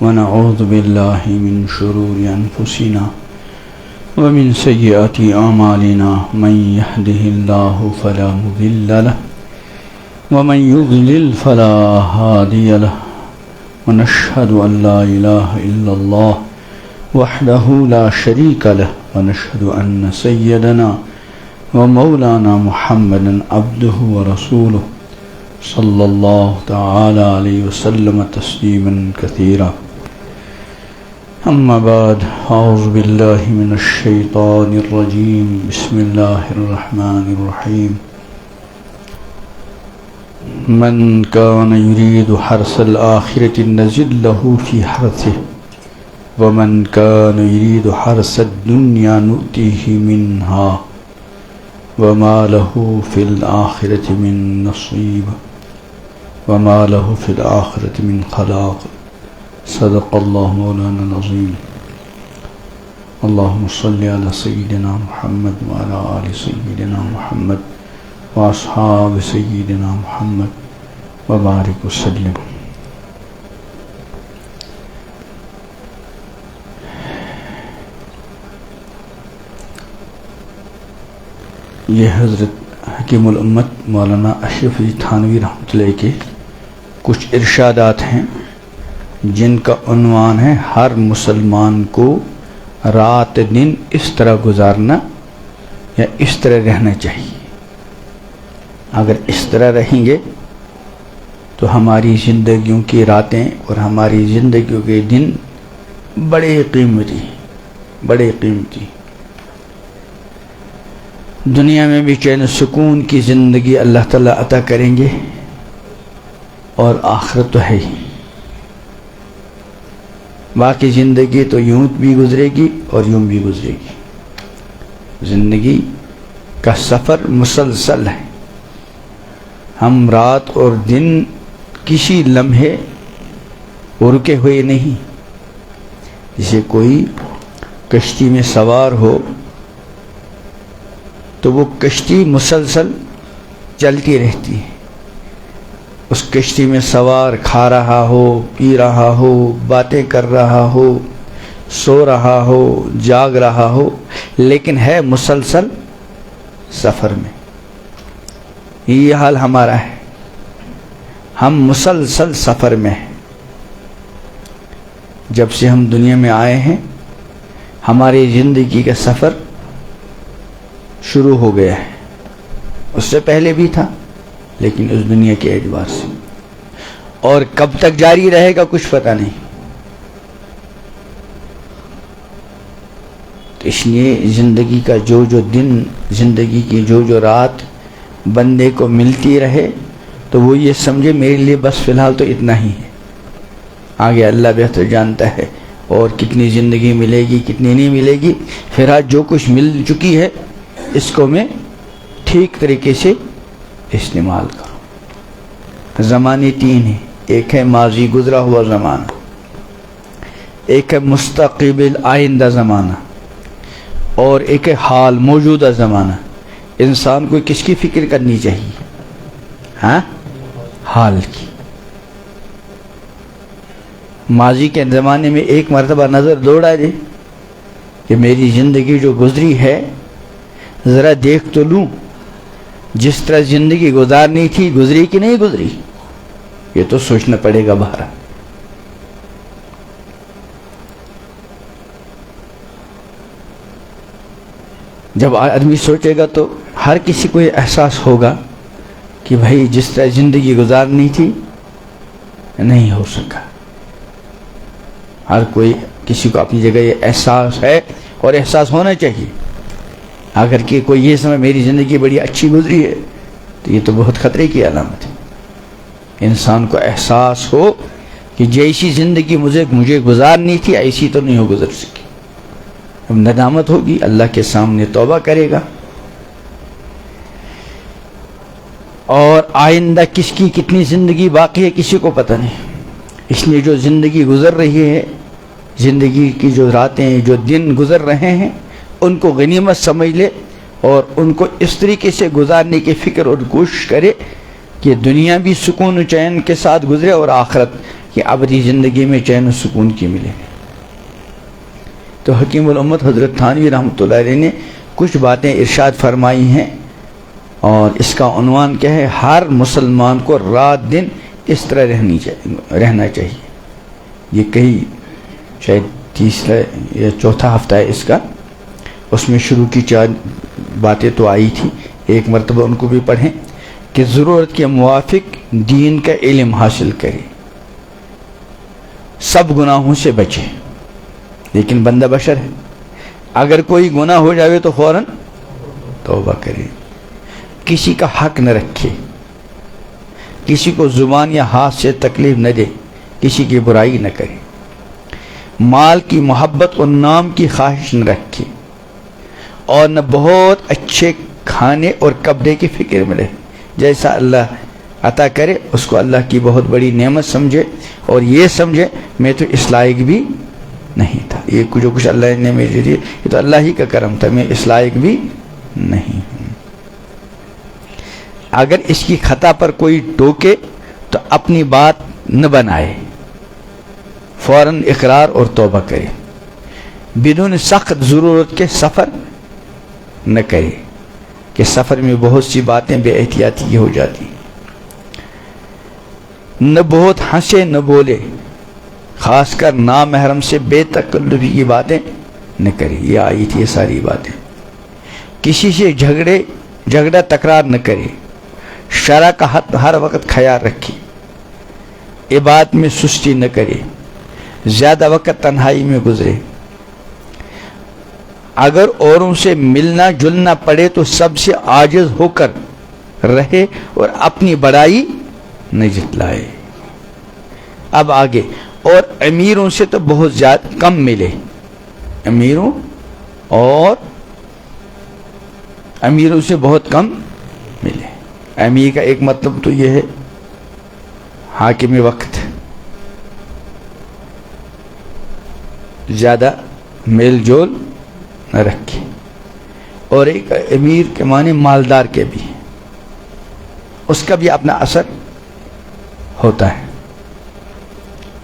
ونعوذ بالله من شرور أنفسنا ومن سيئات أعمالنا من يهده الله فلا مضل له ومن يضلل فلا هادي له ونشهد أن لا إله إلا الله وحده لا شريك له ونشهد أن سيدنا ومولانا محمدا عبده ورسوله صلى الله تعالى عليه وسلم تسليما كثيرا أما بعد أعوذ بالله من الشيطان الرجيم بسم الله الرحمن الرحيم من كان يريد حرث الآخرة نزد له في حرثه ومن كان يريد حرث الدنيا نؤتيه منها وما له في الآخرة من نصيب وما له في الآخرة من خلاق صدق الله مولانا العظيم اللهم صل على سيدنا محمد وعلى آل سيدنا محمد وأصحاب سيدنا محمد وبارك وسلم. یہ حضرت حکیم الامت مولانا اشرف علی تھانوی رحمۃ اللہ کے کچھ ارشادات ہیں جن کا عنوان ہے ہر مسلمان کو رات دن اس طرح گزارنا یا اس طرح رہنا چاہیے. اگر اس طرح رہیں گے تو ہماری زندگیوں کی راتیں اور ہماری زندگیوں کے دن بڑے قیمتی دنیا میں بھی چین و سکون کی زندگی اللہ تعالیٰ عطا کریں گے اور آخرت تو ہے ہی. باقی زندگی تو یوں بھی گزرے گی اور یوں بھی گزرے گی. زندگی کا سفر مسلسل ہے. ہم رات اور دن کسی لمحے رکے ہوئے نہیں. جسے کوئی کشتی میں سوار ہو تو وہ کشتی مسلسل چلتی رہتی ہے. اس کشتی میں سوار کھا رہا ہو، پی رہا ہو، باتیں کر رہا ہو، سو رہا ہو، جاگ رہا ہو، لیکن ہے مسلسل سفر میں. یہ حال ہمارا ہے. ہم مسلسل سفر میں ہیں. جب سے ہم دنیا میں آئے ہیں ہماری زندگی کا سفر شروع ہو گیا ہے. اس سے پہلے بھی تھا لیکن اس دنیا کے اعتبار سے، اور کب تک جاری رہے گا کچھ پتہ نہیں. اس لیے زندگی کا جو دن، زندگی کی جو رات بندے کو ملتی رہے تو وہ یہ سمجھے میرے لیے بس فی الحال تو اتنا ہی ہے. آگے اللہ بہتر جانتا ہے اور کتنی زندگی ملے گی کتنی نہیں ملے گی. فی الحال جو کچھ مل چکی ہے اس کو میں ٹھیک طریقے سے استعمال کروں. زمانے تین ہیں. ایک ہے ماضی گزرا ہوا زمانہ، ایک ہے مستقبل آئندہ زمانہ، اور ایک ہے حال موجودہ زمانہ. انسان کو کس کی فکر کرنی چاہیے؟ حال کی. ماضی کے زمانے میں ایک مرتبہ نظر دوڑا دے کہ میری زندگی جو گزری ہے ذرا دیکھ تو لوں. جس طرح زندگی گزارنی تھی گزری کہ نہیں گزری، یہ تو سوچنا پڑے گا. باہر جب آدمی سوچے گا تو ہر کسی کو یہ احساس ہوگا کہ بھائی جس طرح زندگی گزارنی تھی نہیں ہو سکا. ہر کوئی کسی کو اپنی جگہ یہ احساس ہے اور احساس ہونا چاہیے. اگر کہ کوئی یہ سمجھے میری زندگی بڑی اچھی گزری ہے تو یہ تو بہت خطرے کی علامت ہے. انسان کو احساس ہو کہ جیسی زندگی مجھے گزارنی تھی ایسی تو نہیں ہو گزر سکی. اب ندامت ہوگی، اللہ کے سامنے توبہ کرے گا. اور آئندہ کس کی کتنی زندگی باقی ہے کسی کو پتہ نہیں. اس لیے جو زندگی گزر رہی ہے، زندگی کی جو راتیں جو دن گزر رہے ہیں ان کو غنیمت سمجھ لے اور ان کو اس طریقے سے گزارنے کی فکر اور کوشش کرے کہ دنیا بھی سکون و چین کے ساتھ گزرے اور آخرت کہ ابدی زندگی میں چین و سکون کی ملے. تو حکیم الامت حضرت تھانوی رحمۃ اللہ علیہ نے کچھ باتیں ارشاد فرمائی ہیں، اور اس کا عنوان کیا ہے؟ ہر مسلمان کو رات دن اس طرح رہنا چاہیے. یہ کئی شاید تیسرا یا چوتھا ہفتہ ہے اس کا. اس میں شروع کی 4 باتیں تو آئی تھی، ایک مرتبہ ان کو بھی پڑھیں کہ ضرورت کے موافق دین کا علم حاصل کرے، سب گناہوں سے بچے. لیکن بندہ بشر ہے، اگر کوئی گناہ ہو جاوے تو فوراً توبہ کرے، کسی کا حق نہ رکھے، کسی کو زبان یا ہاتھ سے تکلیف نہ دے، کسی کی برائی نہ کرے، مال کی محبت اور نام کی خواہش نہ رکھے، اور نہ بہت اچھے کھانے اور کپڑے کی فکر میں رہے. جیسا اللہ عطا کرے اس کو اللہ کی بہت بڑی نعمت سمجھے، اور یہ سمجھے میں تو اس لائق بھی نہیں تھا، یہ جو کچھ اللہ نے مجھے دیا یہ تو اللہ ہی کا کرم تھا، میں اس لائق بھی نہیں ہوں. اگر اس کی خطا پر کوئی ٹوکے تو اپنی بات نہ بنائے، فوراً اقرار اور توبہ کرے. بدون سخت ضرورت کے سفر نہ کرے کہ سفر میں بہت سی باتیں بے احتیاطی کی ہو جاتی. نہ بہت ہنسے نہ بولے، خاص کر نامحرم سے بے تکلفی کی باتیں نہ کرے. یہ آئی تھی یہ ساری باتیں. کسی سے جھگڑا تکرار نہ کرے، شرع کا ہر وقت خیال رکھے، عبادت میں سستی نہ کرے، زیادہ وقت تنہائی میں گزرے. اگر اوروں سے ملنا جلنا پڑے تو سب سے عاجز ہو کر رہے اور اپنی بڑائی نہ جتلائے. اب آگے، اور امیروں سے تو بہت زیادہ کم ملے. امیروں سے بہت کم ملے. امیر کا ایک مطلب تو یہ ہے حاکم وقت، زیادہ میل جول نہ رکھے. اور ایک امیر کے معنی مالدار کے بھی، اس کا بھی اپنا اثر ہوتا ہے.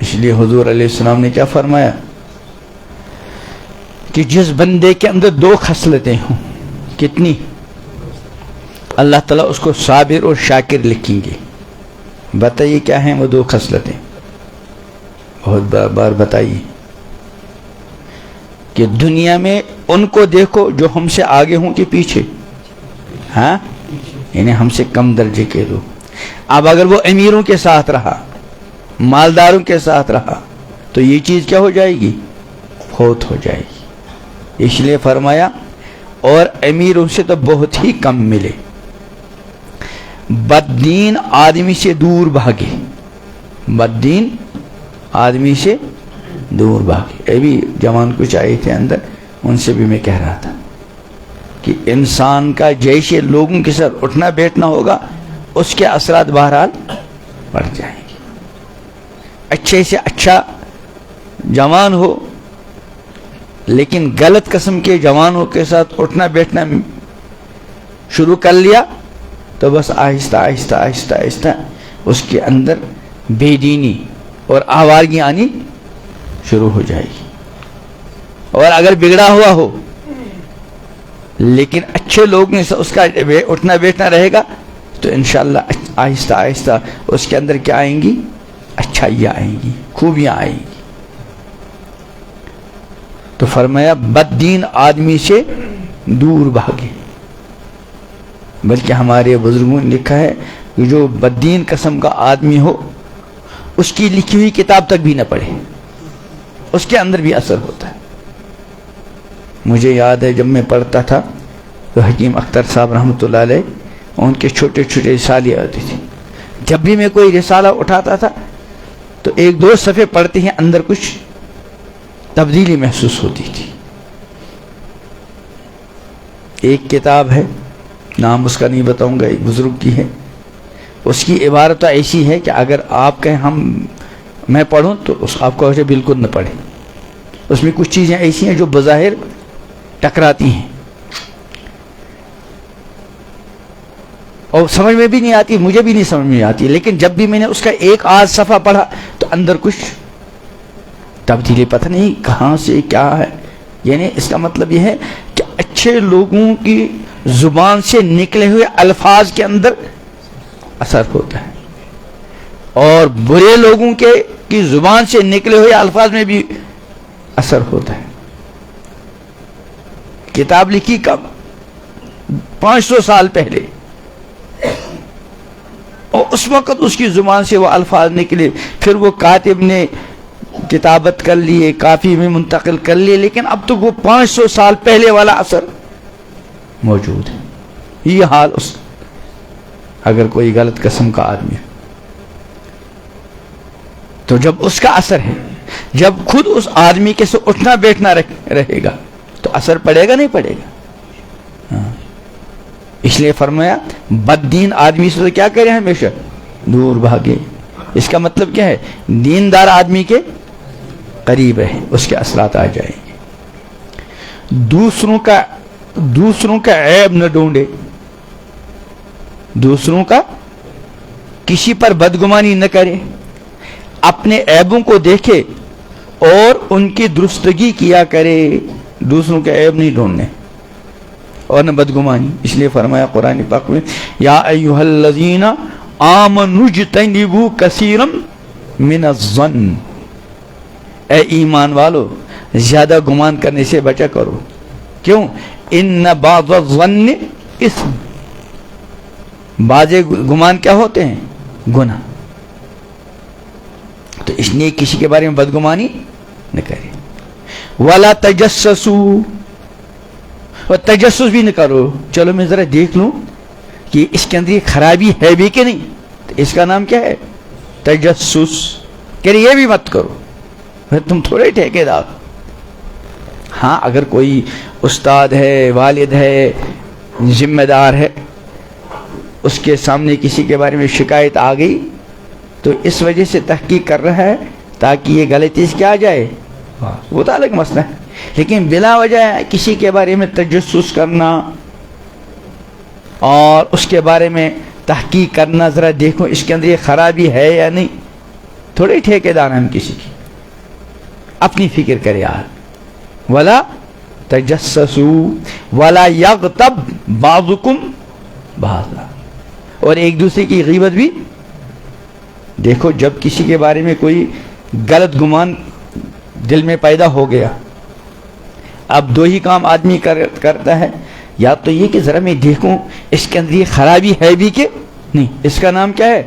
اس لیے حضور علیہ السلام نے کیا فرمایا کہ جس بندے کے اندر 2 خصلتیں ہوں، کتنی؟ اللہ تعالیٰ اس کو صابر اور شاکر لکھیں گے. بتائیے کیا ہیں وہ 2 خصلتیں؟ بہت بار بتائیے کہ دنیا میں ان کو دیکھو جو ہم سے آگے ہوں کہ پیچھے، ہاں، یعنی ہم سے کم درجے کے لوگ. اب اگر وہ امیروں کے ساتھ رہا، مالداروں کے ساتھ رہا، تو یہ چیز کیا ہو جائے گی؟ فوت ہو جائے گی. اس لیے فرمایا اور امیروں سے تو بہت ہی کم ملے. بددین آدمی سے دور بھاگے، بددین آدمی سے دور بھاگے. ابھی جوان کچھ آئے تھے اندر، ان سے بھی میں کہہ رہا تھا کہ انسان کا جیسے لوگوں کے ساتھ اٹھنا بیٹھنا ہوگا اس کے اثرات بہرحال پڑ جائیں گے. اچھے سے اچھا جوان ہو لیکن غلط قسم کے جوانوں کے ساتھ اٹھنا بیٹھنا شروع کر لیا تو بس آہستہ آہستہ آہستہ آہستہ اس کے اندر بے دینی اور آوارگی آنی شروع ہو جائے گی. اور اگر بگڑا ہوا ہو لیکن اچھے لوگ نے اس کا اٹھنا بیٹھنا رہے گا تو انشاءاللہ آہستہ آہستہ اس کے اندر کیا آئیں گی؟ اچھائیاں آئیں گی، خوبیاں آئیں گی. تو فرمایا بددین آدمی سے دور بھاگے. بلکہ ہمارے بزرگوں نے لکھا ہے کہ جو بددین قسم کا آدمی ہو اس کی لکھی ہوئی کتاب تک بھی نہ پڑھے، اس کے اندر بھی اثر ہوتا ہے. مجھے یاد ہے جب میں پڑھتا تھا تو حکیم اختر صاحب رحمۃ اللہ علیہ ان کے چھوٹے چھوٹے رسالے آتے تھے. جب بھی میں کوئی رسالہ اٹھاتا تھا تو 1-2 صفحے پڑھتے ہی اندر کچھ تبدیلی محسوس ہوتی تھی. ایک کتاب ہے، نام اس کا نہیں بتاؤں گا، ایک بزرگ کی ہے. اس کی عبارت ایسی ہے کہ اگر آپ کہیں میں پڑھوں تو آپ کو بالکل نہ پڑھیں. اس میں کچھ چیزیں ایسی ہیں جو بظاہر ٹکراتی ہیں اور سمجھ میں بھی نہیں آتی، مجھے بھی نہیں سمجھ میں آتی، لیکن جب بھی میں نے اس کا ایک آدھ صفحہ پڑھا تو اندر کچھ تبدیلی پتہ نہیں کہاں سے کیا ہے. یعنی اس کا مطلب یہ ہے کہ اچھے لوگوں کی زبان سے نکلے ہوئے الفاظ کے اندر اثر ہوتا ہے اور برے لوگوں کی زبان سے نکلے ہوئے الفاظ میں بھی اثر ہوتا ہے. کتاب لکھی کب؟ 500 سال پہلے، اور اس وقت اس کی زبان سے وہ الفاظ نکلے، پھر وہ کاتب نے کتابت کر لیے، کافی میں منتقل کر لیے، لیکن اب تو وہ 500 سال پہلے والا اثر موجود ہے. یہ حال اس اگر کوئی غلط قسم کا آدمی ہے تو جب اس کا اثر ہے، جب خود اس آدمی کے سے اٹھنا بیٹھنا رہے گا تو اثر پڑے گا نہیں پڑے گا. اس لیے فرمایا بددین آدمی سے کیا کرے؟ ہمیشہ دور بھاگے. اس کا مطلب کیا ہے؟ دیندار آدمی کے قریب رہے، اس کے اثرات آ جائیں گے. دوسروں کا عیب نہ ڈھونڈے، دوسروں کا کسی پر بدگمانی نہ کرے، اپنے عیبوں کو دیکھے اور ان کی درستگی کیا کرے. دوسروں کے عیب نہیں ڈھونڈنے اور نہ بدگمانی. اس لیے فرمایا قرآن پاک میں یا ایھا الذین آمنوا اجتنبوا کثیرا من الظن، اے ایمان والو زیادہ گمان کرنے سے بچا کرو. کیوں؟ ان بعض الظن اثم، بعض گمان کیا ہوتے ہیں؟ گناہ. تو اس لیے کسی کے بارے میں بدگمانی نہ کرے. ولا تجسسوا، اور تجسس بھی نہ کرو. چلو میں ذرا دیکھ لوں کہ اس کے اندر یہ خرابی ہے بھی کہ نہیں، تو اس کا نام کیا ہے؟ تجسس. کہ یہ بھی مت کرو، تم تھوڑے ٹھیکے دار. ہاں اگر کوئی استاد ہے، والد ہے، ذمہ دار ہے، اس کے سامنے کسی کے بارے میں شکایت آ گئی تو اس وجہ سے تحقیق کر رہا ہے تاکہ یہ غلطی اس کیا آ جائے، وہ تو الگ مسئلہ ہے. لیکن بلا وجہ کسی کے بارے میں تجسس کرنا اور اس کے بارے میں تحقیق کرنا، ذرا دیکھو اس کے اندر یہ خرابی ہے یا نہیں، تھوڑے ٹھیکے دار ہم کسی کی. اپنی فکر کرے یار. ولا تجسسوا ولا یغتب بعضکم بعضا، اور ایک دوسرے کی غیبت بھی. دیکھو جب کسی کے بارے میں کوئی غلط گمان دل میں پیدا ہو گیا، اب دو ہی کام آدمی کرتا ہے، یا تو یہ کہ ذرا میں دیکھوں اس کے اندر یہ خرابی ہے بھی کہ نہیں. اس کا نام کیا ہے؟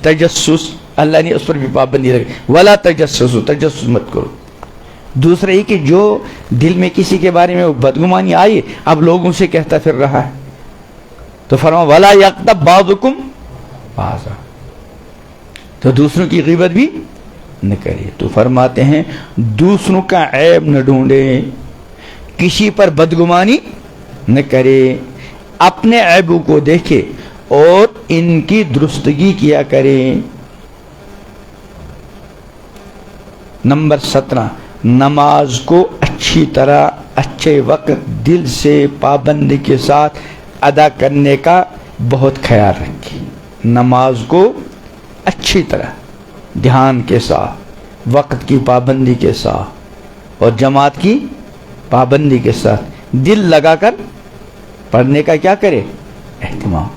تجسس. اللہ نے اس پر بھی پابندی رکھی، ولا تجسسوا، تجسس مت کرو. دوسرا یہ کہ جو دل میں کسی کے بارے میں بدگمانی آئی اب لوگوں سے کہتا پھر رہا ہے، تو فرمایا ولا یغتب بعضکم بعضا، تو دوسروں کی غیبت بھی نہ کرے. تو فرماتے ہیں دوسروں کا عیب نہ ڈھونڈے، کسی پر بدگمانی نہ کرے، اپنے عیبوں کو دیکھے اور ان کی درستگی کیا کرے. نمبر 17، نماز کو اچھی طرح، اچھے وقت، دل سے، پابندی کے ساتھ ادا کرنے کا بہت خیال رکھیں. نماز کو اچھی طرح، دھیان کے ساتھ، وقت کی پابندی کے ساتھ اور جماعت کی پابندی کے ساتھ دل لگا کر پڑھنے کا کیا کرے؟ اہتمام.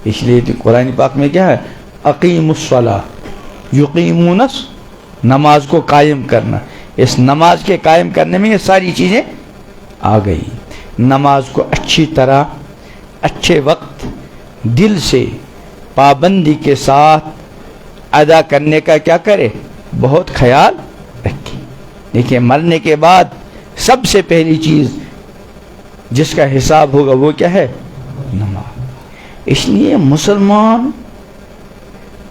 اس لیے قرآن پاک میں کیا ہے؟ اقیم الصلاۃ یقیمون، نماز کو قائم کرنا. اس نماز کے قائم کرنے میں یہ ساری چیزیں آ گئی. نماز کو اچھی طرح، اچھے وقت، دل سے، پابندی کے ساتھ ادا کرنے کا کیا کرے؟ بہت خیال رکھے. دیکھیں مرنے کے بعد سب سے پہلی چیز جس کا حساب ہوگا وہ کیا ہے؟ نماز. اس لیے مسلمان،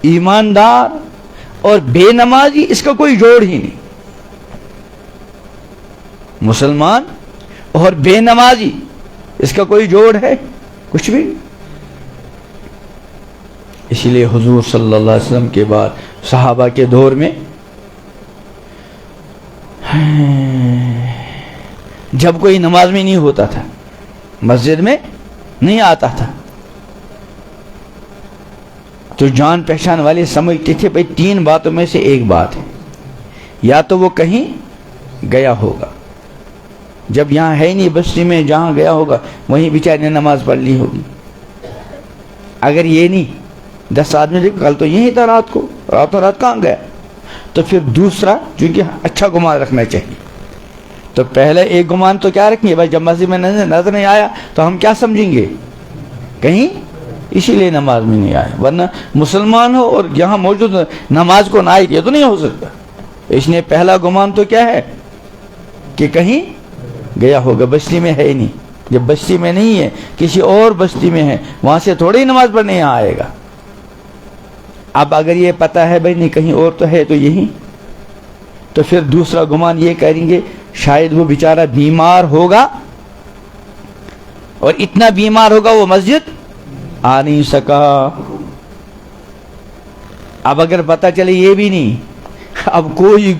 ایماندار اور بے نمازی اس کا کوئی جوڑ ہی نہیں. مسلمان اور بے نمازی اس کا کوئی جوڑ ہے؟ کچھ بھی. اسی لیے حضور صلی اللہ علیہ وسلم کے بعد صحابہ کے دور میں جب کوئی نماز میں نہیں ہوتا تھا، مسجد میں نہیں آتا تھا، تو جان پہچان والے سمجھتے تھے بھائی 3 باتوں میں سے ایک بات ہے، یا تو وہ کہیں گیا ہوگا، جب یہاں ہے نہیں بستی میں، جہاں گیا ہوگا وہیں بیچارے نے نماز پڑھ لی ہوگی۔ اگر یہ نہیں 10 آدمی دیکھ کل تو یہی تھا رات کو، راتوں رات کہاں گیا؟ تو پھر دوسرا چونکہ اچھا گمان رکھنا چاہیے، تو پہلے ایک گمان تو کیا رکھیں گے بھائی، جب مسجد میں نظر نہیں آیا تو ہم کیا سمجھیں گے؟ کہیں اسی لیے نماز میں نہیں آیا، ورنہ مسلمان ہو اور یہاں موجود نماز کو نہ آئے، یہ تو نہیں ہو سکتا۔ اس نے پہلا گمان تو کیا ہے کہ کہیں گیا ہوگا، بستی میں ہے ہی نہیں۔ جب بستی میں نہیں ہے، کسی اور بستی میں ہے، وہاں سے تھوڑی نماز پڑھنے یہاں آئے گا۔ اب اگر یہ پتا ہے بھائی نہیں کہیں اور تو ہے تو یہی، تو پھر دوسرا گمان یہ کریں گے شاید وہ بیچارہ بیمار ہوگا، اور اتنا بیمار ہوگا وہ مسجد آ نہیں سکا۔ اب اگر پتہ چلے یہ بھی نہیں، اب کوئی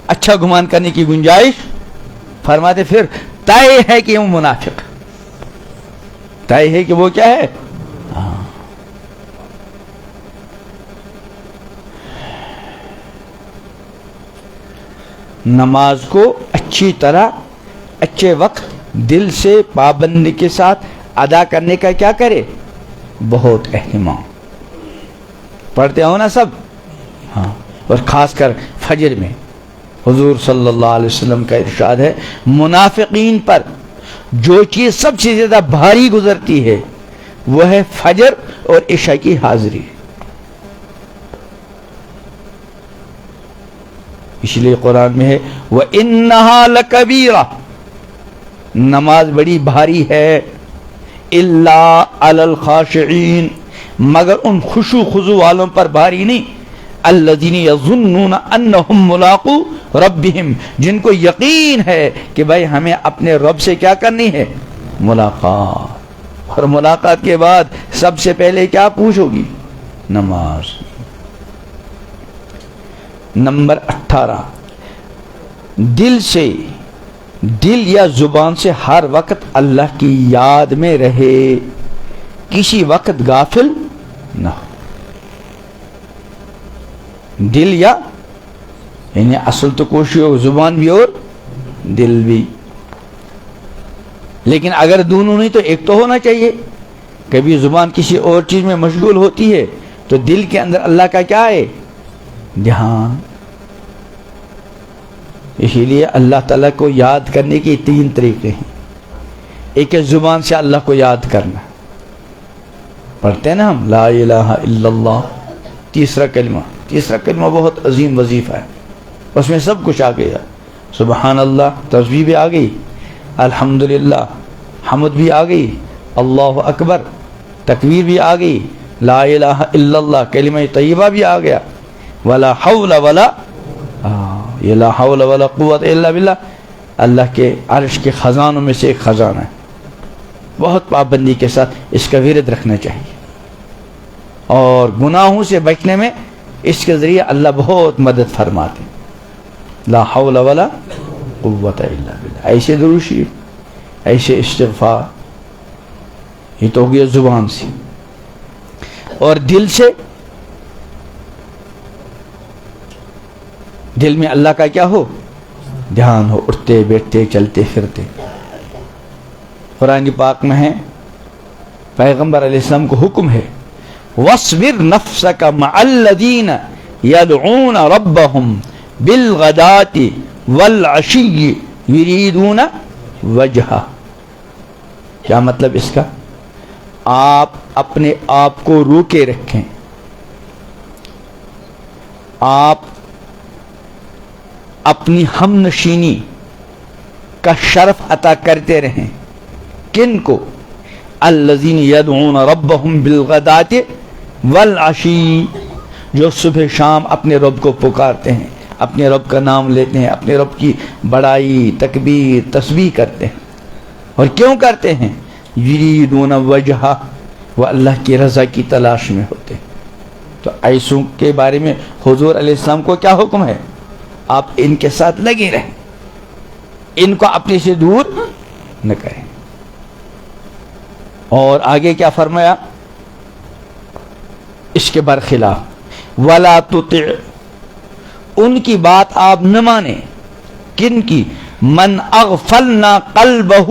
اچھا گمان کرنے کی گنجائش، فرماتے پھر طے ہے کہ وہ منافق، طے ہے کہ وہ کیا ہے؟ نماز کو اچھی طرح اچھے وقت دل سے پابندی کے ساتھ ادا کرنے کا کیا کرے؟ بہت اہتمام۔ پڑھتے ہو نا سب؟ ہاں، اور خاص کر فجر میں حضور صلی اللہ علیہ وسلم کا ارشاد ہے منافقین پر جو چیز سب سے زیادہ بھاری گزرتی ہے وہ ہے فجر اور عشاء کی حاضری۔ اس لیے قرآن میں ہے وَإِنَّهَا لَكَبِيرَةٌ، نماز بڑی بھاری ہے، إِلَّا عَلَى الْخَاشِعِينَ، مگر ان خشوع خضوع والوں پر بھاری نہیں، الَّذِينَ يَظُنُّونَ أَنَّهُمْ مُلَاقُو رَبِّهِمْ، جن کو یقین ہے کہ بھائی ہمیں اپنے رب سے کیا کرنی ہے؟ ملاقات۔ اور ملاقات کے بعد سب سے پہلے کیا پوچھو گی؟ نماز۔ نمبر 18، دل سے، دل یا زبان سے ہر وقت اللہ کی یاد میں رہے، کسی وقت غافل نہ ہو۔ دل یا یعنی اصل تو کوشش ہو زبان بھی اور دل بھی، لیکن اگر دونوں نہیں تو ایک تو ہونا چاہیے۔ کبھی زبان کسی اور چیز میں مشغول ہوتی ہے تو دل کے اندر اللہ کا کیا ہے؟ دھیان۔ اسی لیے اللہ تعالیٰ کو یاد کرنے کے 3 طریقے ہیں۔ ایک ہے زبان سے اللہ کو یاد کرنا، پڑھتے ہیں نا ہم لا الہ الا اللہ، تیسرا کلمہ بہت عظیم وظیفہ ہے، اس میں سب کچھ آ گیا، سبحان اللہ تسبیح بھی آ گئی، الحمدللہ حمد بھی آ گئی، اللہ اکبر تکبیر بھی آ گئی، لا الہ الا اللہ کلمہ طیبہ بھی آ گیا، ولا حول ولا یہ لا حول ولا قوت الا باللہ اللہ کے عرش کے خزانوں میں سے ایک خزانہ ہے۔ بہت پابندی کے ساتھ اس کا ورد رکھنا چاہیے، اور گناہوں سے بچنے میں اس کے ذریعے اللہ بہت مدد فرماتے ہیں۔ لا حول ولا قوت الا باللہ، ایسے درود شریف، ایسے استغفار، یہ تو ہو گیا زبان سے۔ اور دل سے، دل میں اللہ کا کیا ہو؟ دھیان ہو، اٹھتے بیٹھتے چلتے پھرتے۔ قرآن پاک میں ہے، پیغمبر علیہ السلام کو حکم ہے وَاصْبِرْ نَفْسَكَ مَعَ الَّذِينَ يَدْعُونَ رَبَّهُمْ بِالْغَدَاةِ وَالْعَشِيِّ يُرِيدُونَ وَجْهَهُ۔ کیا مطلب اس کا؟ آپ اپنے آپ کو روکے رکھیں، آپ اپنی ہم نشینی کا شرف عطا کرتے رہیں۔ کن کو؟ الذین یدعون ربهم بالغداۃ والعشی، جو صبح شام اپنے رب کو پکارتے ہیں، اپنے رب کا نام لیتے ہیں، اپنے رب کی بڑائی تکبیر تسبیح کرتے ہیں۔ اور کیوں کرتے ہیں؟ یریدون وجہہ، وہ اللہ کی رضا کی تلاش میں ہوتے ہیں۔ تو ایسوں کے بارے میں حضور علیہ السلام کو کیا حکم ہے؟ آپ ان کے ساتھ لگے رہیں، ان کو اپنے سے دور نہ کریں۔ اور آگے کیا فرمایا؟ اس کے برخلاف ولا تطع، ان کی بات آپ نہ مانیں. کن کی؟ من اغفلنا قلبہ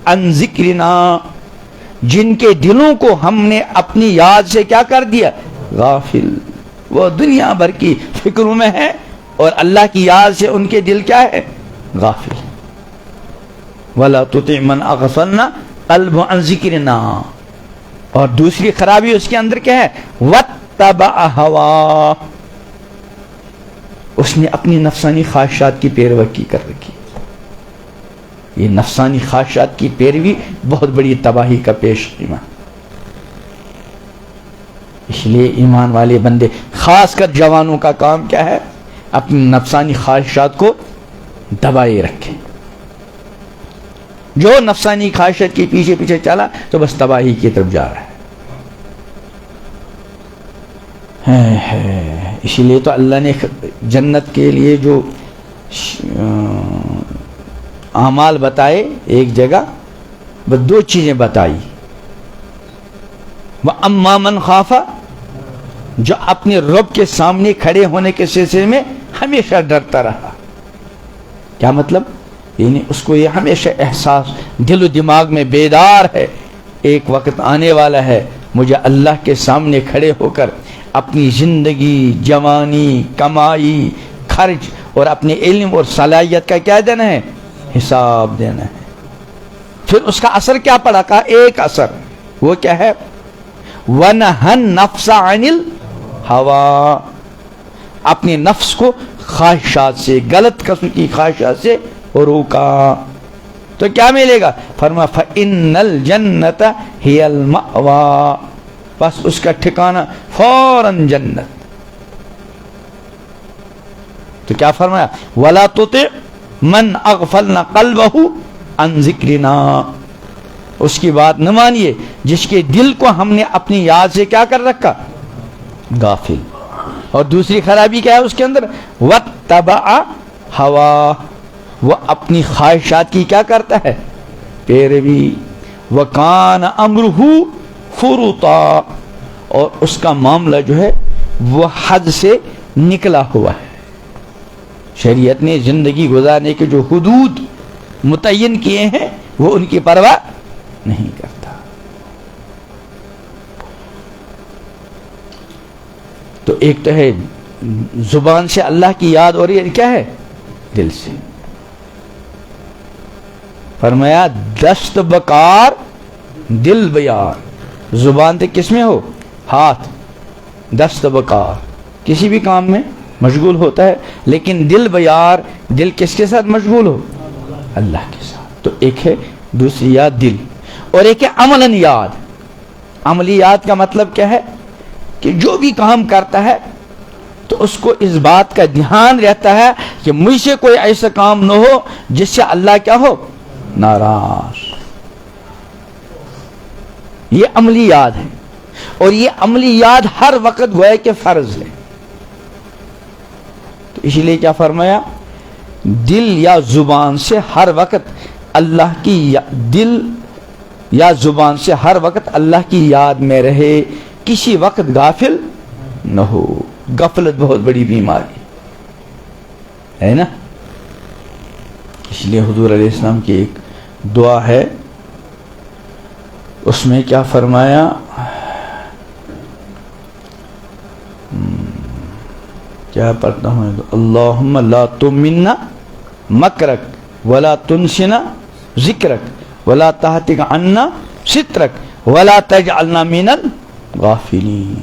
عن ذکرنا، جن کے دلوں کو ہم نے اپنی یاد سے کیا کر دیا؟ غافل. وہ دنیا بھر کی فکروں میں ہے اور اللہ کی یاد سے ان کے دل کیا ہے؟ غافل. وَلَا تُطِعْ مَنْ أَغْفَلْنَا قَلْبُهُ عَنْ ذِكْرِنَا. اور دوسری خرابی اس کے اندر کیا ہے؟ وَاتَّبَعَ هَوَاهُ، اس نے اپنی نفسانی خواہشات کی پیروی کر رکھی. یہ نفسانی خواہشات کی پیروی بہت بڑی تباہی کا پیش خیمہ. اس لیے ایمان والے بندے، خاص کر جوانوں کا کام کیا ہے؟ اپنی نفسانی خواہشات کو دبائے رکھیں. جو نفسانی خواہشات کے پیچھے پیچھے چلا تو بس تباہی کی طرف جا رہا ہے. اسی لیے تو اللہ نے جنت کے لیے جو اعمال بتائے، ایک جگہ بس دو چیزیں بتائی. وَأَمَّا مَنْ خَافَ، جو اپنے رب کے سامنے کھڑے ہونے کے سلسلے میں ہمیشہ ڈرتا رہا. کیا مطلب؟ یعنی اس کو یہ ہمیشہ احساس دل و دماغ میں بیدار ہے، ایک وقت آنے والا ہے مجھے اللہ کے سامنے کھڑے ہو کر اپنی زندگی، جوانی، کمائی، خرچ اور اپنے علم اور صلاحیت کا کیا دینا ہے؟ حساب دینا ہے. پھر اس کا اثر کیا پڑا؟ کہا ایک اثر، وہ کیا ہے؟ وَنَهَا النَّفْسَ عَنِ الْهَوَىٰ، اپنے نفس کو خواہشات سے، غلط قسم کی خواہشات سے روکا. تو کیا ملے گا؟ فرمایا فَإِنَّ الْجَنَّةَ هِيَ الْمَأْوَىٰ، بس اس کا ٹھکانہ فوراً جنت. تو کیا فرمایا؟ وَلَا تُطِعْ مَنْ أَغْفَلْنَا قَلْبَهُ عَنْ ذِكْرِنَا، اس کی بات نہ مانیے جس کے دل کو ہم نے اپنی یاد سے کیا کر رکھا؟ غافل. اور دوسری خرابی کیا ہے اس کے اندر؟ وَاتَّبَعَ هَوَاهُ، وہ اپنی خواہشات کی کیا کرتا ہے؟ پیروی. وَكَانَ أَمْرُهُ فُرُطًا، اور اس کا معاملہ جو ہے وہ حد سے نکلا ہوا ہے. شریعت نے زندگی گزارنے کے جو حدود متعین کیے ہیں وہ ان کی پرواہ نہیں کرتا. تو ایک تو ہے زبان سے اللہ کی یاد، اور یہ کیا ہے؟ دل سے. فرمایا دست بکار دل بیار. زبان تو کس میں ہو؟ ہاتھ. دست بکار کسی بھی کام میں مشغول ہوتا ہے، لیکن دل بیار، دل کس کے ساتھ مشغول ہو؟ اللہ کے ساتھ. تو ایک ہے دوسری یاد دل، اور ایک ہے عملاً یاد. عملی یاد کا مطلب کیا ہے؟ کہ جو بھی کام کرتا ہے تو اس کو اس بات کا دھیان رہتا ہے کہ مجھ سے کوئی ایسا کام نہ ہو جس سے اللہ کیا ہو؟ ناراض. یہ عملی یاد ہے، اور یہ عملی یاد ہر وقت گویا کہ فرض ہے. تو اسی لیے کیا فرمایا؟ دل یا زبان سے ہر وقت اللہ کی دل یا زبان سے ہر وقت اللہ کی یاد میں رہے، کسی وقت غافل نہ ہو. غفلت بہت بڑی بیماری ہے نا. اس لیے حضور علیہ السلام کی ایک دعا ہے، اس میں کیا فرمایا؟ کیا پڑھتا ہوں؟ اللہم لا تمنا مکرک ولا تنسنا ذکرک ولا تہتک عنا سترک ولا تجعلنا من الغافلین.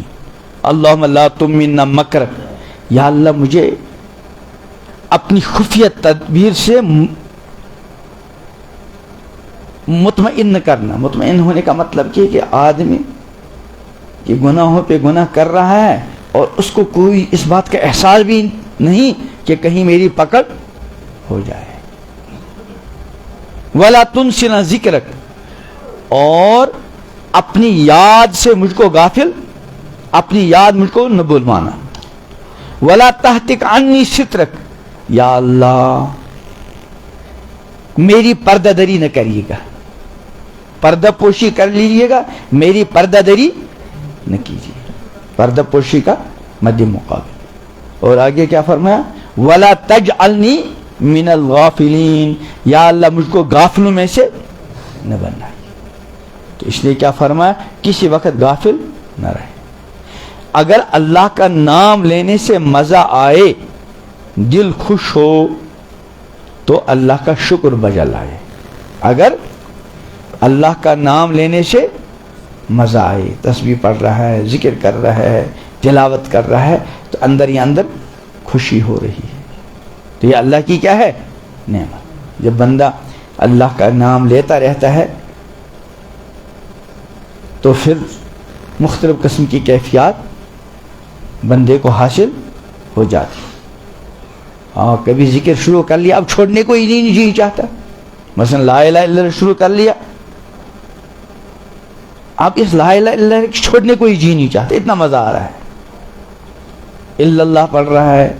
اللہم لا تمنا مکرک، یا اللہ مجھے اپنی خفیہ تدبیر سے مطمئن کرنا. مطمئن ہونے کا مطلب یہ کہ آدمی کہ گناہوں پہ گناہ کر رہا ہے اور اس کو کوئی اس بات کا احساس بھی نہیں کہ کہیں میری پکڑ ہو جائے. ولا تنسنا ذکرک، اور اپنی یاد سے مجھ کو غافل، اپنی یاد مجھ کو نہ بھولوانا. ولا تہتک عنی سترک، یا اللہ میری پردہ دری نہ کریے گا، پردہ پوشی کر لیجیے گا، میری پردہ دری نہ کیجیے. پردہ پوشی کا مد مقابل. اور آگے کیا فرمایا؟ وَلَا تَجْعَلْنِي مِنَ الْغَافِلِينَ، یا اللہ مجھ کو غافلوں میں سے نہ بننا. تو اس لیے کیا فرمایا؟ کسی وقت غافل نہ رہے. اگر اللہ کا نام لینے سے مزہ آئے، دل خوش ہو، تو اللہ کا شکر بجا لائے. اگر اللہ کا نام لینے سے مزہ آئے، تسبیح پڑھ رہا ہے، ذکر کر رہا ہے، تلاوت کر رہا ہے، تو اندر ہی اندر خوشی ہو رہی ہے، تو یہ اللہ کی کیا ہے؟ نعمت. جب بندہ اللہ کا نام لیتا رہتا ہے تو پھر مختلف قسم کی کیفیات بندے کو حاصل ہو جاتی. کبھی ذکر شروع کر لیا، اب چھوڑنے کو ہی نہیں چاہتا. مثلا لا الہ الا اللہ شروع کر لیا، اب اس لا الہ الا اللہ چھوڑنے کو ہی جی نہیں چاہتا، اتنا مزہ آ رہا ہے. الا اللہ پڑھ رہا ہے،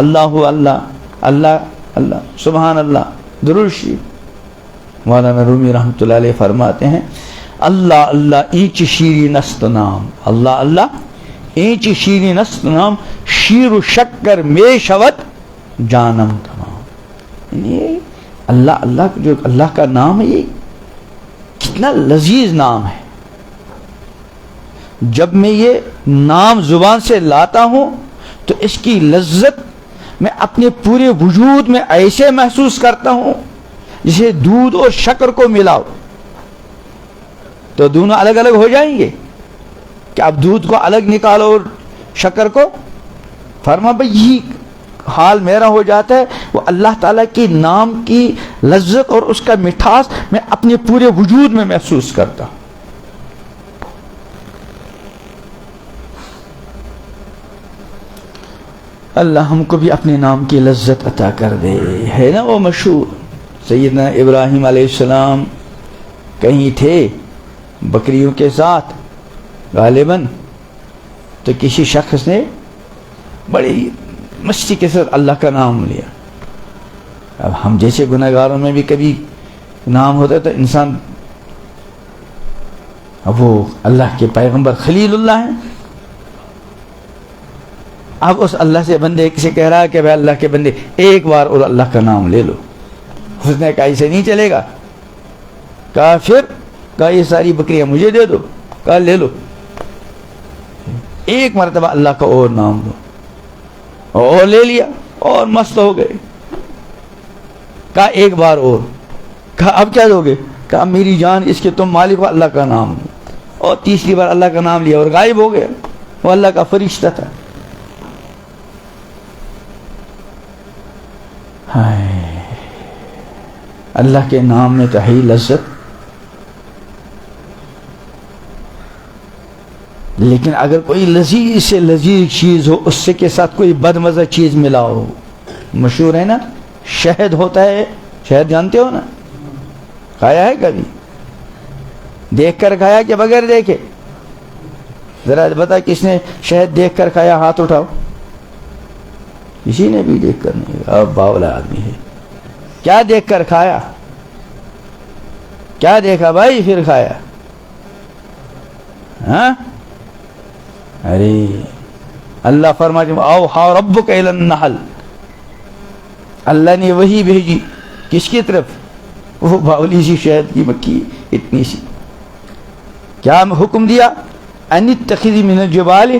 اللہ اللہ اللہ اللہ سبحان اللہ درود شریف. مولانا رومی رحمۃ اللہ علیہ فرماتے ہیں اللہ اللہ اینچ شیرین است نام، اللہ اللہ اینچ شیرین است نام، شیر و شکر میں شود جانم تمام. یعنی اللہ اللہ جو اللہ کا نام ہے، یہ کتنا لذیذ نام ہے. جب میں یہ نام زبان سے لاتا ہوں تو اس کی لذت میں اپنے پورے وجود میں ایسے محسوس کرتا ہوں جسے دودھ اور شکر کو ملاؤ تو دونوں الگ الگ ہو جائیں گے کہ اب دودھ کو الگ نکالو اور شکر کو. فرما بھائی یہی حال میرا ہو جاتا ہے. وہ اللہ تعالیٰ کی نام کی لذت اور اس کا مٹھاس میں اپنے پورے وجود میں محسوس کرتا ہوں. اللہ ہم کو بھی اپنے نام کی لذت عطا کر دے. ہے نا وہ مشہور سیدنا ابراہیم علیہ السلام کہیں تھے بکریوں کے ساتھ غالباً، تو کسی شخص نے بڑی مستی کے ساتھ اللہ کا نام لیا. اب ہم جیسے گناہگاروں میں بھی کبھی نام ہوتا ہے تو انسان، اب وہ اللہ کے پیغمبر خلیل اللہ ہیں، اب اس اللہ سے بندے سے کہہ رہا ہے کہ بھائی اللہ کے بندے ایک بار اور اللہ کا نام لے لو. اس نے کہا اسے نہیں چلے گا. کہا پھر؟ کہا یہ ساری بکریاں مجھے دے دو. کہا لے لو، ایک مرتبہ اللہ کا اور نام دو. اور لے لیا اور مست ہو گئے. کہا ایک بار اور. کہا اب کیا دو گے؟ کہا میری جان اس کے تم مالک ہو، اللہ کا نام دو. اور تیسری بار اللہ کا نام لیا اور غائب ہو گیا. وہ اللہ کا فرشتہ تھا. اللہ کے نام میں تو ہے لذت، لیکن اگر کوئی لذیذ سے لذیذ چیز ہو، اس سے کے ساتھ کوئی بدمزہ چیز ملا ہو. مشہور ہے نا شہد ہوتا ہے، شہد جانتے ہو نا؟ کھایا ہے کبھی؟ دیکھ کر کھایا کہ بغیر دیکھے؟ ذرا بتا کس نے شہد دیکھ کر کھایا؟ ہاتھ اٹھاؤ. کسی نے بھی دیکھ کر نہیں. اب باولا آدمی ہے. کیا دیکھ کر کھایا؟ کیا دیکھا بھائی پھر کھایا؟ ہاں؟ ارے اللہ فرماتے ہیں اوحا ربک الی النحل، اللہ نے وہی بھیجی کس کی طرف؟ وہ باولی سی شہد کی مکھی اتنی سی. کیا حکم دیا؟ ان اتخذی من الجبال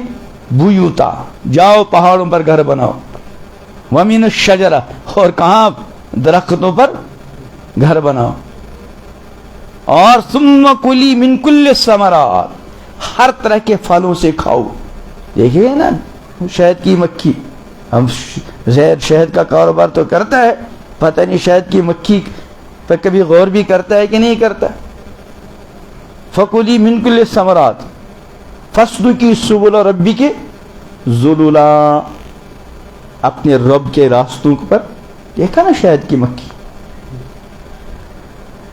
بیوتا، جاؤ پہاڑوں پر گھر بناؤ. ومن الشجرہ، اور کہاں؟ درختوں پر گھر بناؤ. اور ثم کلی من کل الثمرات، ہر طرح کے پھلوں سے کھاؤ. دیکھیے نا شہد کی مکھی، ہم شہد کا کاروبار تو کرتا ہے، پتہ نہیں شہد کی مکھی پر کبھی غور بھی کرتا ہے کہ نہیں کرتا. فکلی من کل الثمرات فاسلکی سبل ربک ذللا، اپنے رب کے راستوں پر. دیکھا نا شہد کی مکھی.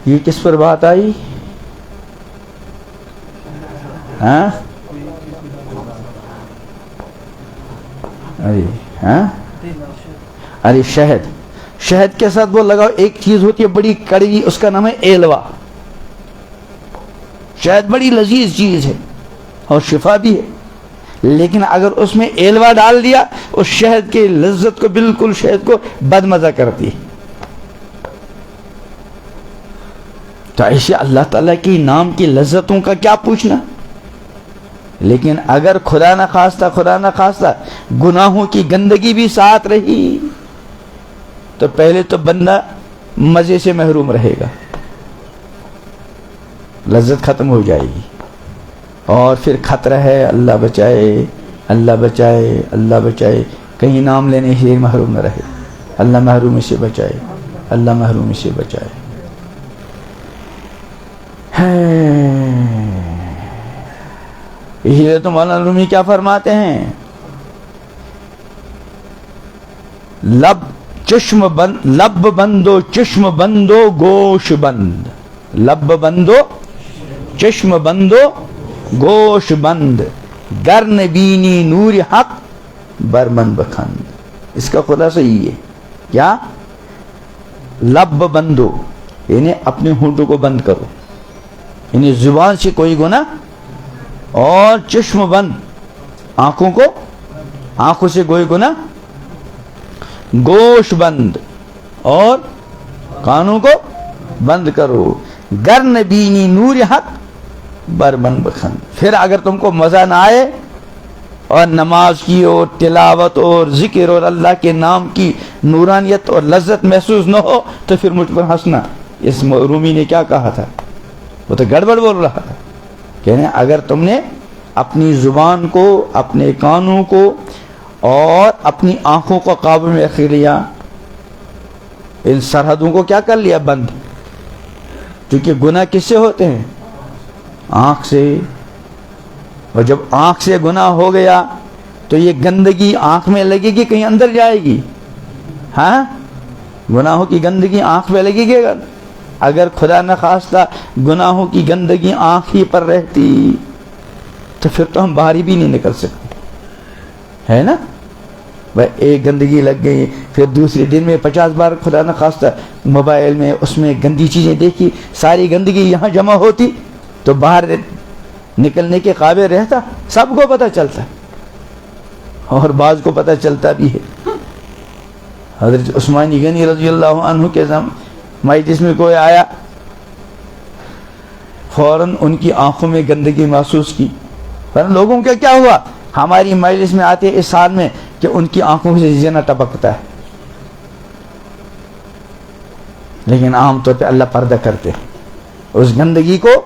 یہ کس پر بات آئی؟ ہاں ارے شہد، شہد کے ساتھ وہ لگاؤ. ایک چیز ہوتی ہے بڑی کڑوی، اس کا نام ہے ایلوا. شہد بڑی لذیذ چیز ہے اور شفا بھی ہے، لیکن اگر اس میں ایلوا ڈال دیا اس شہد کی لذت کو بالکل شہد کو بدمزہ کرتی. تو ایسے اللہ تعالیٰ کی نام کی لذتوں کا کیا پوچھنا. لیکن اگر خدا نہ خواستہ گناہوں کی گندگی بھی ساتھ رہی تو پہلے تو بندہ مزے سے محروم رہے گا, لذت ختم ہو جائے گی, اور پھر خطرہ ہے اللہ بچائے اللہ بچائے اللہ بچائے کہیں نام لینے سے محروم نہ رہے. اللہ محرومی سے بچائے, اللہ محرومی سے بچائے. اسی لیے تو مولانا رومی کیا فرماتے ہیں, لب بندو چشم بندو گوش بند, لب بندو چشم بندو گوش بند, گر نبینی نور حق برمن بخند. اس کا خلاصہ یہ ہے کیا, لب بندو یعنی اپنے ہونٹوں کو بند کرو, یعنی زبان سے کوئی گناہ, اور چشم بند آنکھوں سے کوئی گناہ, گوش بند اور کانوں کو بند کرو, گر نبینی نور حق برمن بخند. پھر اگر تم کو مزہ نہ آئے اور نماز کی اور تلاوت اور ذکر اور اللہ کے نام کی نورانیت اور لذت محسوس نہ ہو تو پھر مجھ پر ہنسنا. اس رومی نے کیا کہا تھا, وہ تو گڑبڑ بول رہا تھا. کہنے اگر تم نے اپنی زبان کو, اپنے کانوں کو اور اپنی آنکھوں کو قابو میں رکھ لیا, ان سرحدوں کو کیا کر لیا بند, کیونکہ گناہ کس سے ہوتے ہیں, آنکھ سے. اور جب آنکھ سے گناہ ہو گیا تو یہ گندگی آنکھ میں لگے گی کہیں اندر جائے گی, ہاں گناہوں کی گندگی آنکھ میں لگے گی. اگر خدا نہ خواستہ گناہوں کی گندگی آنکھ ہی پر رہتی تو پھر تو ہم باہر بھی نہیں نکل سکتے, ہے نا. بھائی ایک گندگی لگ گئی, پھر دوسرے دن میں 50 بار خدا نہ خواستہ موبائل میں اس میں گندی چیزیں دیکھی, ساری گندگی یہاں جمع ہوتی تو باہر نکلنے کے قابل رہتا. سب کو پتہ چلتا اور بعض کو پتہ چلتا بھی ہے. حضرت عثمان غنی رضی اللہ عنہ کے مجلس میں کوئی آیا, فوراً ان کی آنکھوں میں گندگی محسوس کی. لوگوں کا کیا ہوا, ہماری مجلس میں آتے اس حال میں کہ ان کی آنکھوں سے زنا ٹپکتا ہے, لیکن عام طور پہ اللہ پردہ کرتے ہیں. اس گندگی کو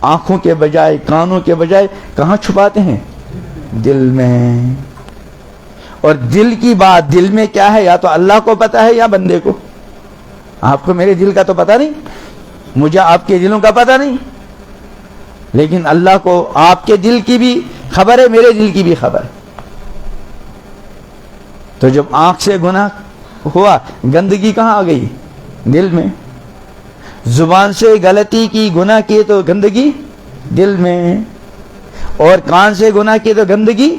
آنکھوں کے بجائے, کانوں کے بجائے کہاں چھپاتے ہیں, دل میں. اور دل کی بات, دل میں کیا ہے یا تو اللہ کو پتا ہے یا بندے کو. آپ کو میرے دل کا تو پتہ نہیں, مجھے آپ کے دلوں کا پتہ نہیں, لیکن اللہ کو آپ کے دل کی بھی خبر ہے, میرے دل کی بھی خبر ہے. تو جب آنکھ سے گناہ ہوا, گندگی کہاں آ گئی, دل میں. زبان سے غلطی کی, گناہ کی تو گندگی دل میں, اور کان سے گناہ کی تو گندگی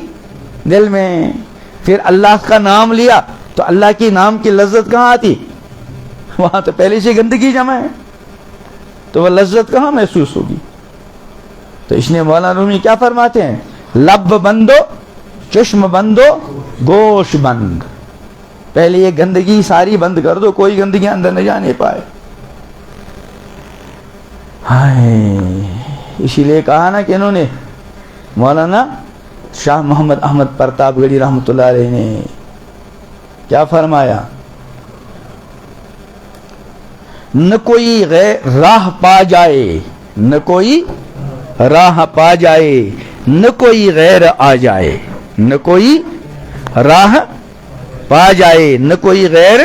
دل میں. پھر اللہ کا نام لیا تو اللہ کی نام کی لذت کہاں آتی, وہاں تو پہلے سے گندگی جمع ہے, تو وہ لذت کہاں محسوس ہوگی. تو اس نے مولانا رومی کیا فرماتے ہیں, لب بندو چشم بندو گوش بند. پہلے یہ گندگی ساری بند کر دو, کوئی گندگی اندر نہ جانے پائے. اسی لیے کہا نا کہ انہوں نے, مولانا شاہ محمد احمد پرتاپ گڑھی رحمۃ اللہ علیہ نے کیا فرمایا, نہ کوئی غیر راہ پا جائے, نہ کوئی راہ پا جائے, نہ کوئی غیر آ جائے, نہ کوئی راہ پا جائے, نہ کوئی غیر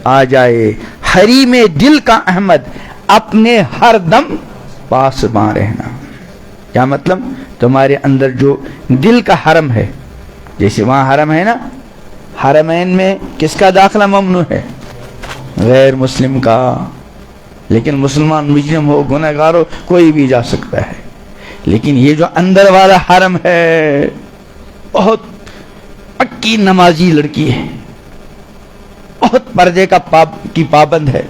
آ جائے. حریم دل کا احمد اپنے ہر دم پاس باں رہنا. کیا مطلب, تمہارے اندر جو دل کا حرم ہے, جیسے وہاں حرم ہے نا, حرمین میں کس کا داخلہ ممنوع ہے, غیر مسلم کا. لیکن مسلمان مجرم ہو, گناہ گار ہو, کوئی بھی جا سکتا ہے. لیکن یہ جو اندر والا حرم ہے, بہت پکی نمازی لڑکی ہے, بہت پردے کی پابند ہے,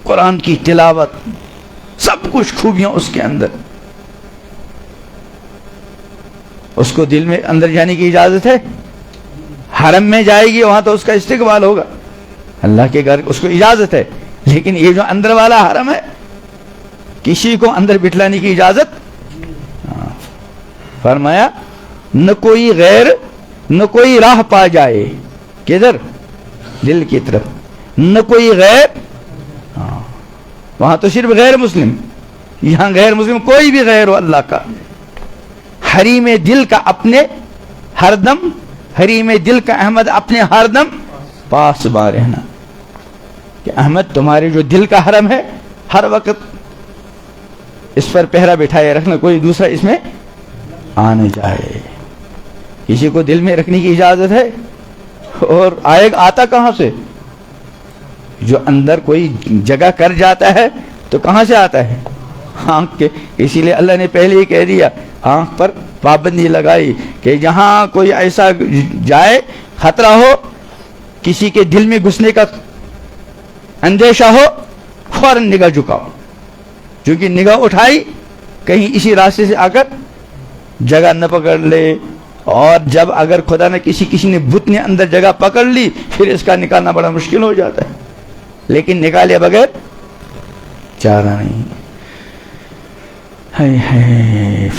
قرآن کی تلاوت, سب کچھ خوبیاں اس کے اندر. اس کو دل میں اندر جانے کی اجازت ہے؟ حرم میں جائے گی وہاں تو اس کا استقبال ہوگا، اللہ کے گھر اس کو اجازت ہے، لیکن یہ جو اندر والا حرم ہے کسی کو اندر بٹھلانے کی اجازت؟ فرمایا نہ کوئی غیر نہ کوئی راہ پا جائے، کدھر؟ دل کی طرف، نہ کوئی غیر، وہاں تو صرف غیر مسلم، یہاں غیر مسلم کوئی بھی غیر ہو اللہ کا، حریم دل کا اپنے ہر دم، حریم دل کا احمد اپنے ہر دم پاس با رہنا، کہ احمد تمہارے جو دل کا حرم ہے ہر وقت اس پر پہرا بٹھائے رکھنا، کوئی دوسرا اس میں آ نہ جائے۔ کسی کو دل میں رکھنے کی اجازت ہے؟ اور آتا کہاں سے؟ جو اندر کوئی جگہ کر جاتا ہے تو کہاں سے آتا ہے؟ آنکھ کے، اسی لیے اللہ نے پہلے ہی کہہ دیا، آنکھ پر پابندی لگائی کہ جہاں کوئی ایسا جائے خطرہ ہو، کسی کے دل میں گھسنے کا اندیشہ ہو، فوراً نگاہ جھکاؤ، کیونکہ نگاہ اٹھائی کہیں اسی راستے سے آ کر جگہ نہ پکڑ لے، اور جب اگر خدا نے کسی نے بت نے اندر جگہ پکڑ لی پھر اس کا نکالنا بڑا مشکل ہو جاتا ہے، لیکن نکالے بغیر چارہ نہیں۔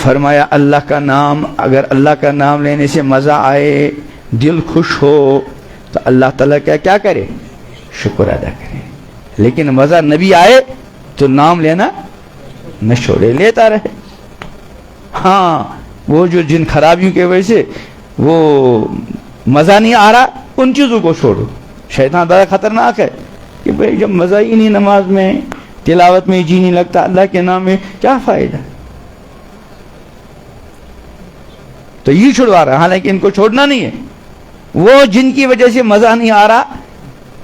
فرمایا اللہ کا نام، اگر اللہ کا نام لینے سے مزہ آئے، دل خوش ہو تو اللہ تعالیٰ کیا کرے؟ شکر ادا کرے، لیکن مزہ نبی آئے تو نام لینا نہ چھوڑے، لیتا رہے۔ ہاں وہ جو جن خرابیوں کی وجہ سے وہ مزہ نہیں آ رہا ان چیزوں کو چھوڑو، شیطان بڑا خطرناک ہے کہ بھئی جب مزہ ہی نہیں نماز میں، تلاوت میں جی نہیں لگتا، اللہ کے نام میں کیا فائدہ؟ تو یہ چھڑوا رہا، حالانکہ ان کو چھوڑنا نہیں ہے، وہ جن کی وجہ سے مزہ نہیں آ رہا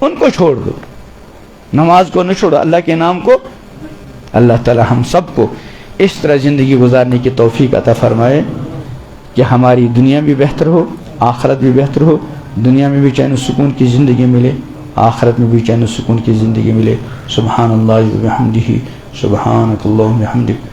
ان کو چھوڑ دو، نماز کو نہ چھوڑو، اللہ کے نام کو۔ اللہ تعالی ہم سب کو اس طرح زندگی گزارنے کی توفیق عطا فرمائے کہ ہماری دنیا بھی بہتر ہو، آخرت بھی بہتر ہو، دنیا میں بھی چین و سکون کی زندگی ملے، آخرت میں بھی چین و سکون کی زندگی ملے۔ سبحان اللہ و بحمدہ، سبحانک اللہم و بحمدک۔